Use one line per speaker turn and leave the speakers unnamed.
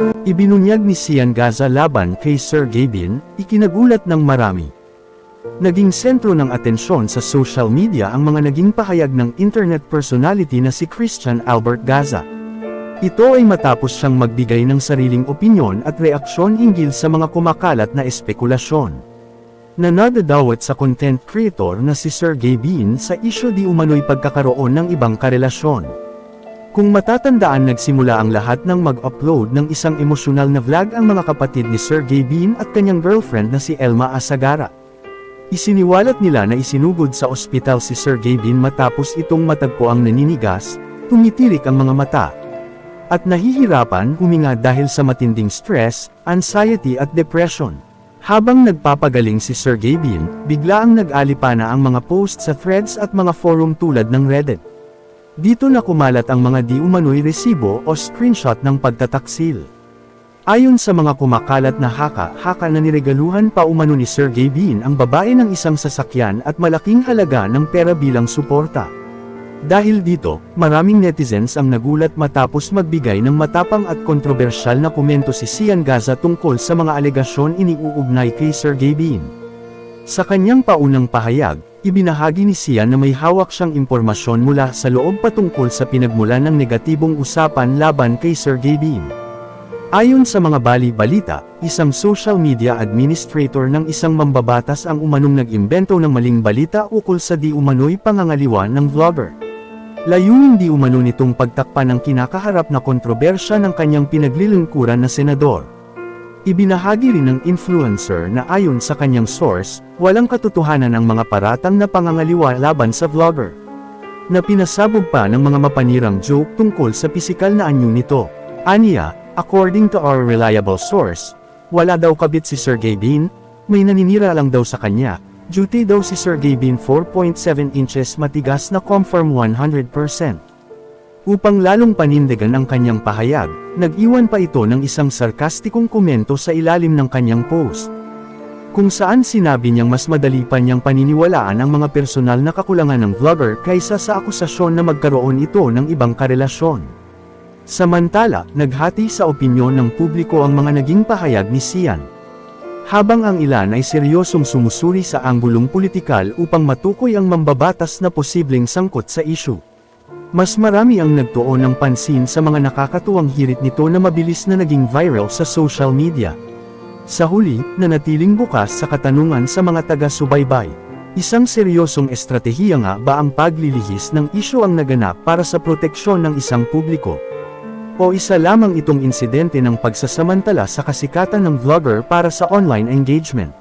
Ibinunyag ni Sian Gaza laban kay Sergey Bin, ikinagulat ng marami. Naging sentro ng atensyon sa social media ang mga naging pahayag ng internet personality na si Christian Albert Gaza. Ito ay matapos siyang magbigay ng sariling opinyon at reaksyon hinggil sa mga kumakalat na espekulasyon. Nanadadawat sa content creator na si Sergey Bin sa isyu di umano'y pagkakaroon ng ibang karelasyon. Kung matatandaan, nagsimula ang lahat ng mag-upload ng isang emosyonal na vlog ang mga kapatid ni Sergey Bin at kanyang girlfriend na si Elma Asagara. Isiniwalat nila na isinugod sa ospital si Sergey Bin matapos itong matagpo ang naninigas, tumitirik ang mga mata, at nahihirapan huminga dahil sa matinding stress, anxiety at depression. Habang nagpapagaling si Sergey Bin, bigla ang nag-alipana ang mga post sa threads at mga forum tulad ng Reddit. Dito na kumalat ang mga di umano'y resibo o screenshot ng pagtataksil. Ayon sa mga kumakalat na haka na niregaluhan pa umano ni Sergey Bin ang babae ng isang sasakyan at malaking halaga ng pera bilang suporta. Dahil dito, maraming netizens ang nagulat matapos magbigay ng matapang at kontrobersyal na komento si Sian Gaza tungkol sa mga alegasyon iniuugnay kay Sergey Bin. Sa kanyang paunang pahayag, ibinahagi ni Sian na may hawak siyang impormasyon mula sa loob patungkol sa pinagmulan ng negatibong usapan laban kay Sergey Bin. Ayon sa mga bali-balita, isang social media administrator ng isang mambabatas ang umanong nag-imbento ng maling balita ukol sa di umano'y pangangaliwa ng vlogger. Layunin di umano nitong pagtakpan ng kinakaharap na kontrobersya ng kanyang pinaglilingkuran na senador. Ibinahagi rin ng influencer na ayon sa kanyang source, walang katotohanan ang mga paratang na pangangaliwa laban sa vlogger, na pinasabog pa ng mga mapanirang joke tungkol sa pisikal na anyo nito. Aniya, according to our reliable source, wala daw kabit si Sergey Bin, may naninira lang daw sa kanya. Duty daw si Sergey Bin 4.7 inches matigas na confirm 100%. Upang lalong panindigan ang kanyang pahayag, nag-iwan pa ito ng isang sarkastikong komento sa ilalim ng kanyang post, kung saan sinabi niyang mas madali pa niyang paniniwalaan ang mga personal na kakulangan ng vlogger kaysa sa akusasyon na magkaroon ito ng ibang karelasyon. Samantala, naghati sa opinyon ng publiko ang mga naging pahayag ni Sian. Habang ang ilan ay seryosong sumusuri sa anggulong politikal upang matukoy ang mambabatas na posibleng sangkot sa issue, mas marami ang nagtuon ng pansin sa mga nakakatuwang hirit nito na mabilis na naging viral sa social media. Sa huli, nanatiling bukas sa katanungan sa mga taga-subaybay. Isang seryosong estratehiya nga ba ang paglilihis ng issue ang naganap para sa proteksyon ng isang publiko? O isa lamang itong insidente ng pagsasamantala sa kasikatan ng vlogger para sa online engagement?